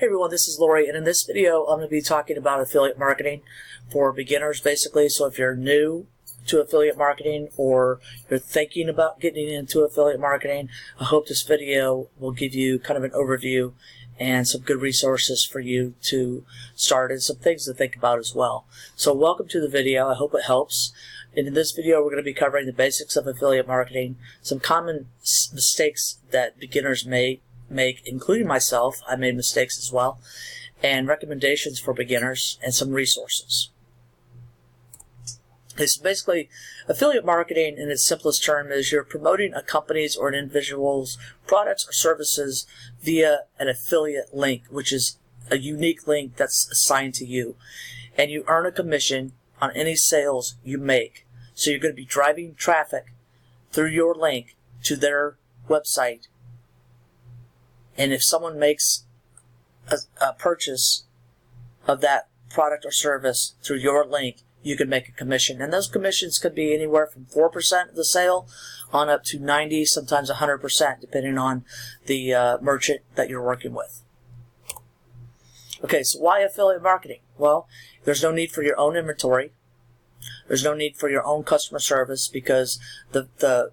Hey everyone, this is Lori, and in this video I'm going to be talking about affiliate marketing for beginners basically. So if you're new to affiliate marketing or you're thinking about getting into affiliate marketing, I hope this video will give you kind of an overview and some good resources for you to start and some things to think about as well. So welcome to the video. I hope it helps. And in this video we're going to be covering the basics of affiliate marketing, some common mistakes that beginners make, including myself. I made mistakes as well, and recommendations for beginners and some resources. Okay, so basically, affiliate marketing in its simplest term is you're promoting a company's or an individual's products or services via an affiliate link, which is a unique link that's assigned to you. And you earn a commission on any sales you make. So you're going to be driving traffic through your link to their website. And if someone makes a purchase of that product or service through your link, you can make a commission. And those commissions could be anywhere from 4% of the sale on up to 90, sometimes 100%, depending on the merchant that you're working with. Okay, so why affiliate marketing? Well, there's no need for your own inventory. There's no need for your own customer service because the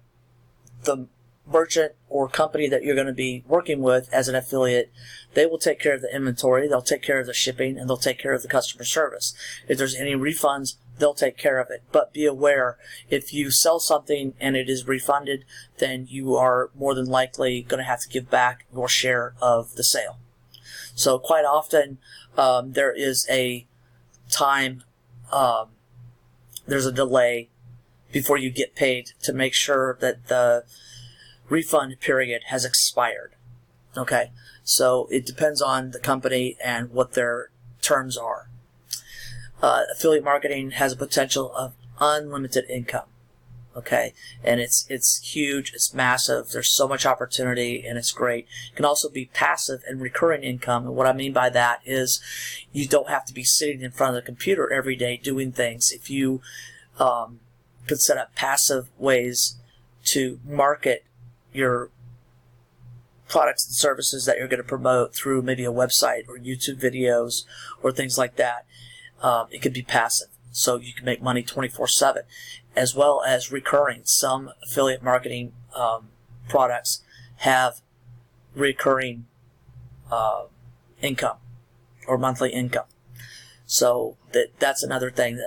merchant or company that you're going to be working with as an affiliate, they will take care of the inventory, they'll take care of the shipping, and they'll take care of the customer service. If there's any refunds, they'll take care of it. But be aware, if you sell something and it is refunded, then you are more than likely going to have to give back your share of the sale. So quite often there is a time, there's a delay before you get paid to make sure that the refund period has expired. Okay, so it depends on the company and what their terms are. Affiliate marketing has a potential of unlimited income. Okay, and it's huge, it's massive, there's so much opportunity, and it's great. It can also be passive and recurring income, and what I mean by that is you don't have to be sitting in front of the computer every day doing things. If you could set up passive ways to market your products and services that you're going to promote through maybe a website or YouTube videos or things like that, it could be passive. So you can make money 24/7, as well as recurring. Some affiliate marketing products have recurring income or monthly income. So that's another thing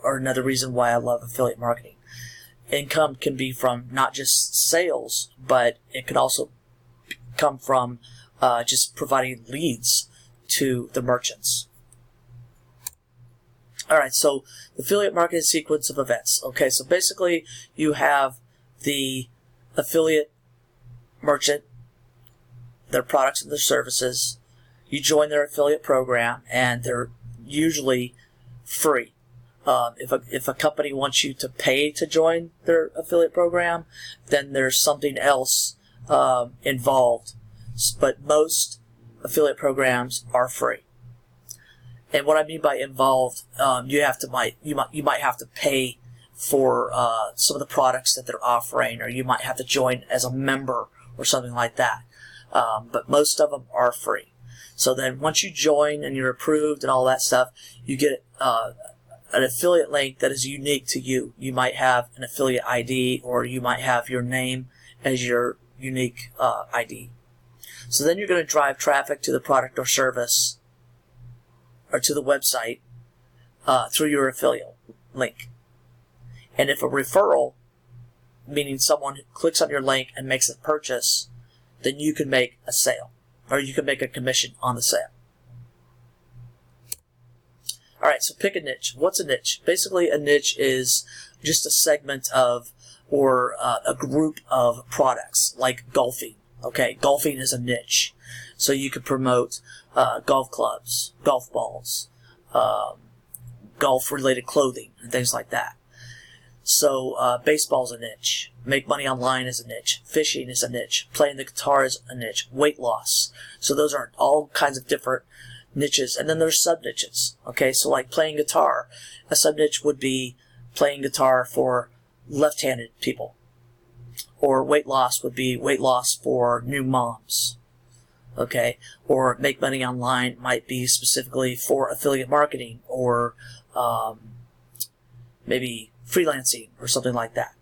or another reason why I love affiliate marketing. Income can be from not just sales, but it can also come from just providing leads to the merchants. All right, so the affiliate marketing sequence of events. Okay, so basically you have the affiliate merchant, their products and their services. You join their affiliate program, and they're usually free. If a company wants you to pay to join their affiliate program, then there's something else involved. But most affiliate programs are free. And what I mean by involved, you might have to pay for some of the products that they're offering, or you might have to join as a member or something like that. But most of them are free. So then once you join and you're approved and all that stuff, you get an affiliate link that is unique to you. You might have an affiliate ID, or you might have your name as your unique ID. So then you're going to drive traffic to the product or service, or to the website through your affiliate link. And if a referral, meaning someone clicks on your link and makes a purchase, then you can make a sale, or you can make a commission on the sale. All right, so pick a niche. What's a niche? Basically, a niche is just a segment of, or a group of products, like golfing. Okay, golfing is a niche. So you could promote golf clubs, golf balls, golf-related clothing, and things like that. So baseball's a niche. Make money online is a niche. Fishing is a niche. Playing the guitar is a niche. Weight loss. So those are all kinds of different niches. And then there's sub-niches. Okay, so like playing guitar. A sub-niche would be playing guitar for left-handed people. Or weight loss would be weight loss for new moms. Okay, or Make Money Online might be specifically for affiliate marketing, or maybe freelancing or something like that.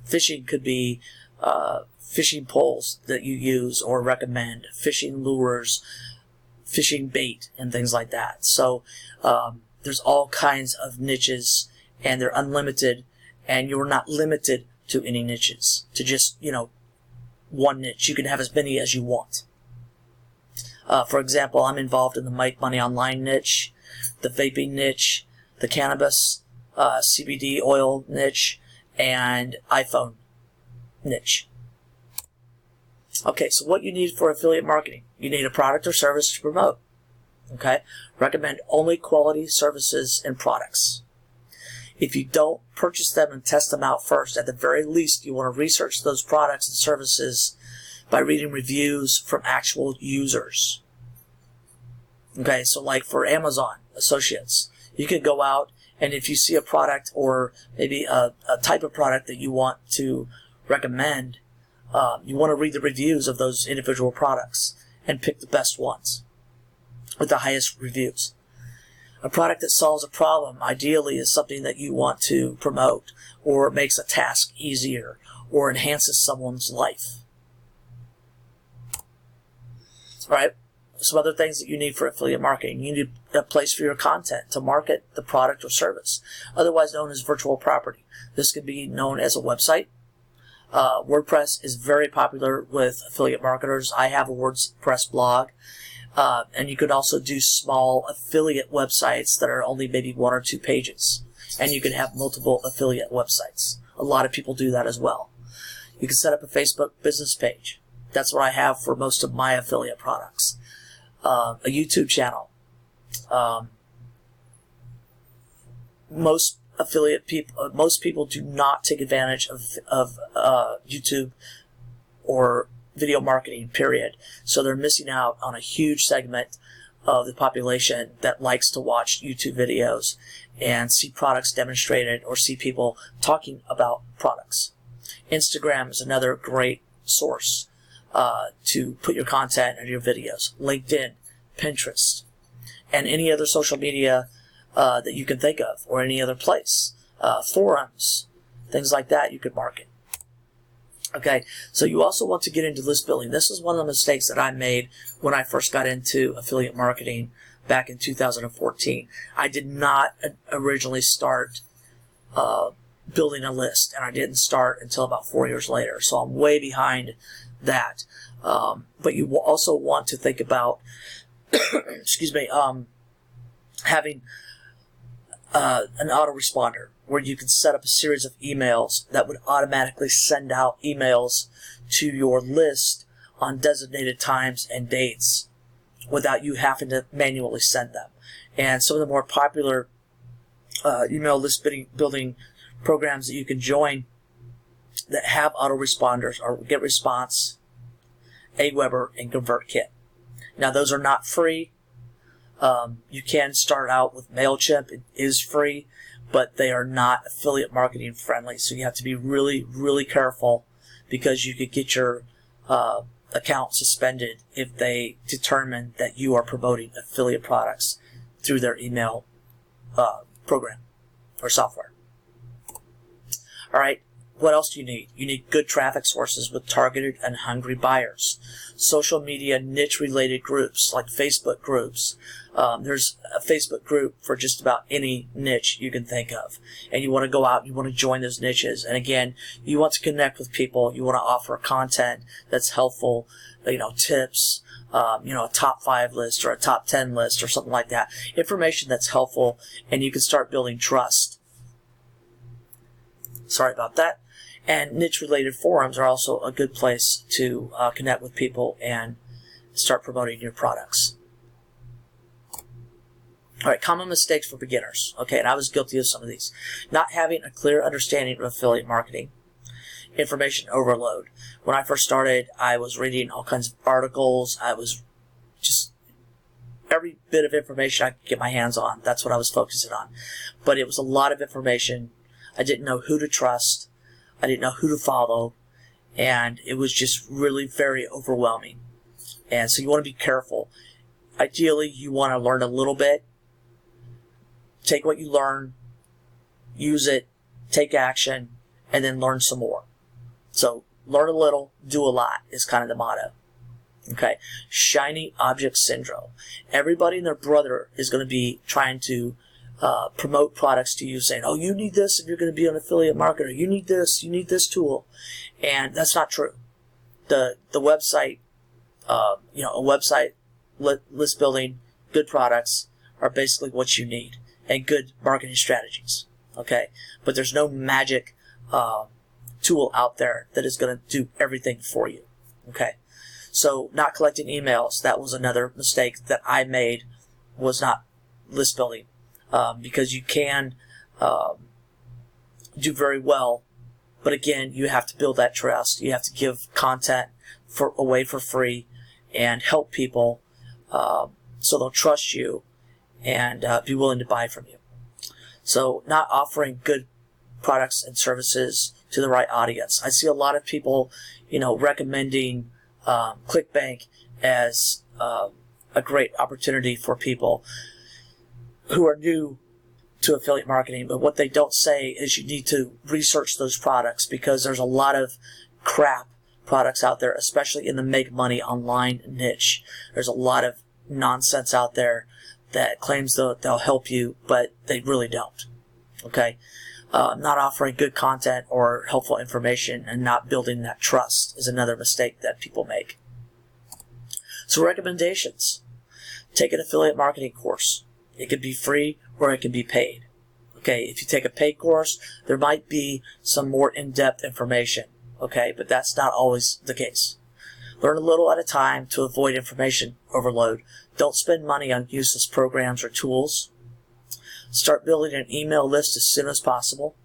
Fishing could be fishing poles that you use or recommend, fishing lures, fishing bait, and things like that. So there's all kinds of niches, and they're unlimited, and you're not limited to any niches, to just, one niche. You can have as many as you want. For example, I'm involved in the Make Money Online niche, the vaping niche, the cannabis, CBD oil niche, and iPhone niche. Okay, so what you need for affiliate marketing? You need a product or service to promote. Okay, recommend only quality services and products. If you don't purchase them and test them out first, at the very least, you want to research those products and services by reading reviews from actual users. Okay, so like for Amazon associates, you can go out, and if you see a product or maybe a type of product that you want to recommend, you want to read the reviews of those individual products and pick the best ones with the highest reviews. A product that solves a problem, ideally, is something that you want to promote, or makes a task easier, or enhances someone's life. All right, some other things that you need for affiliate marketing. You need a place for your content to market the product or service, otherwise known as virtual property. This could be known as a website. WordPress is very popular with affiliate marketers. I have a WordPress blog. And you could also do small affiliate websites that are only maybe 1 or 2 pages. And you can have multiple affiliate websites. A lot of people do that as well. You can set up a Facebook business page. That's what I have for most of my affiliate products. A YouTube channel. Most people do not take advantage of YouTube or video marketing, period. So they're missing out on a huge segment of the population that likes to watch YouTube videos and see products demonstrated or see people talking about products. Instagram is another great source to put your content and your videos. LinkedIn, Pinterest, and any other social media that you can think of, or any other place. Forums, things like that you could market. Okay, so you also want to get into list building. This is one of the mistakes that I made when I first got into affiliate marketing back in 2014. I did not originally start building a list, and I didn't start until about 4 years later. So I'm way behind that. But you will also want to think about, having an autoresponder, where you can set up a series of emails that would automatically send out emails to your list on designated times and dates without you having to manually send them. And some of the more popular email list building programs that you can join that have autoresponders are GetResponse, Aweber, and ConvertKit. Now, those are not free. You can start out with MailChimp. It is free, but they are not affiliate marketing friendly. So you have to be really, really careful, because you could get your account suspended if they determine that you are promoting affiliate products through their email program or software. All right. What else do you need? You need good traffic sources with targeted and hungry buyers. Social media niche-related groups like Facebook groups. There's a Facebook group for just about any niche you can think of. And you want to go out and you want to join those niches. And again, you want to connect with people. You want to offer content that's helpful, tips, a top 5 list or a top 10 list or something like that. Information that's helpful, and you can start building trust. Sorry about that. And niche-related forums are also a good place to connect with people and start promoting your products. All right, common mistakes for beginners. Okay, and I was guilty of some of these. Not having a clear understanding of affiliate marketing. Information overload. When I first started, I was reading all kinds of articles. I was just every bit of information I could get my hands on. That's what I was focusing on. But it was a lot of information. I didn't know who to trust. I didn't know who to follow, and it was just really very overwhelming. And so you want to be careful. Ideally, you want to learn a little bit, take what you learn, use it, take action, and then learn some more. So learn a little, do a lot is kind of the motto. Okay, shiny object syndrome. Everybody and their brother is going to be trying to promote products to you, saying, oh, you need this if you're going to be an affiliate marketer. You need this tool. And that's not true. The website, a website, list building, good products are basically what you need, and good marketing strategies. Okay, but there's no magic tool out there that is going to do everything for you. Okay, so not collecting emails, that was another mistake that I made, was not list building, because you can do very well, but again, you have to build that trust. You have to give content away for free and help people so they'll trust you and be willing to buy from you. So not offering good products and services to the right audience. I see a lot of people, recommending ClickBank as a great opportunity for people who are new to affiliate marketing. But what they don't say is you need to research those products, because there's a lot of crap products out there, especially in the make money online niche. There's a lot of nonsense out there that claims they'll help you, but they really don't. Okay? Not offering good content or helpful information and not building that trust is another mistake that people make. So recommendations. Take an affiliate marketing course. It could be free or it can be paid. Okay, if you take a paid course, there might be some more in-depth information. Okay, but that's not always the case. Learn a little at a time to avoid information overload. Don't spend money on useless programs or tools. Start building an email list as soon as possible.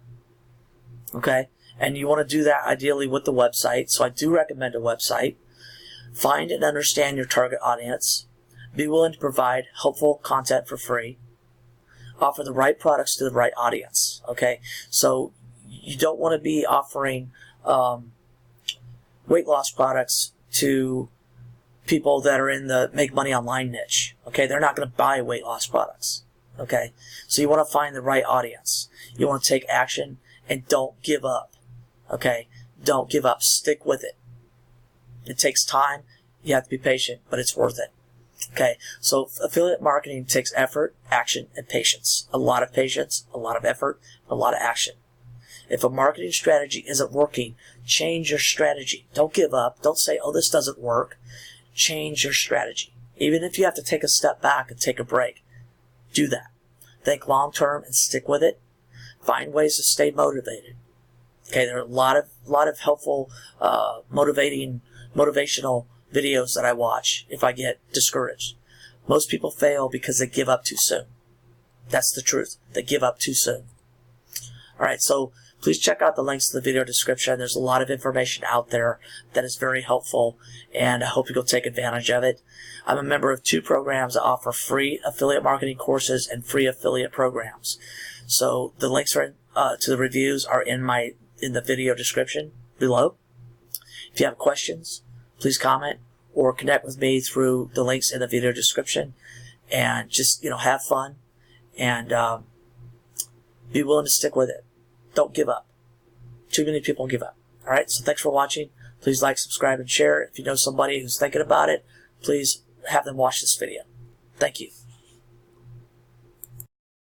Okay, and you want to do that ideally with the website, so I do recommend a website. Find and understand your target audience. Be willing to provide helpful content for free. Offer the right products to the right audience. Okay, so you don't want to be offering weight loss products to people that are in the make money online niche. Okay, they're not going to buy weight loss products. Okay, so you want to find the right audience. You want to take action and don't give up. Okay, don't give up. Stick with it. It takes time. You have to be patient, but it's worth it. Okay, so affiliate marketing takes effort, action, and patience. A lot of patience, a lot of effort, a lot of action. If a marketing strategy isn't working, change your strategy. Don't give up. Don't say, oh, this doesn't work. Change your strategy. Even if you have to take a step back and take a break, do that. Think long term and stick with it. Find ways to stay motivated. Okay, there are a lot of helpful, motivational videos that I watch if I get discouraged. Most people fail because they give up too soon. That's the truth. They give up too soon. Alright, so please check out the links to the video description. There's a lot of information out there that is very helpful, and I hope you'll take advantage of it. I'm a member of 2 programs that offer free affiliate marketing courses and free affiliate programs. So the links to the reviews are in the video description below. If you have questions, please comment or connect with me through the links in the video description, and just have fun and be willing to stick with it. Don't give up. Too many people give up. Alright, so thanks for watching. Please like, subscribe, and share. If you know somebody who's thinking about it, please have them watch this video. Thank you.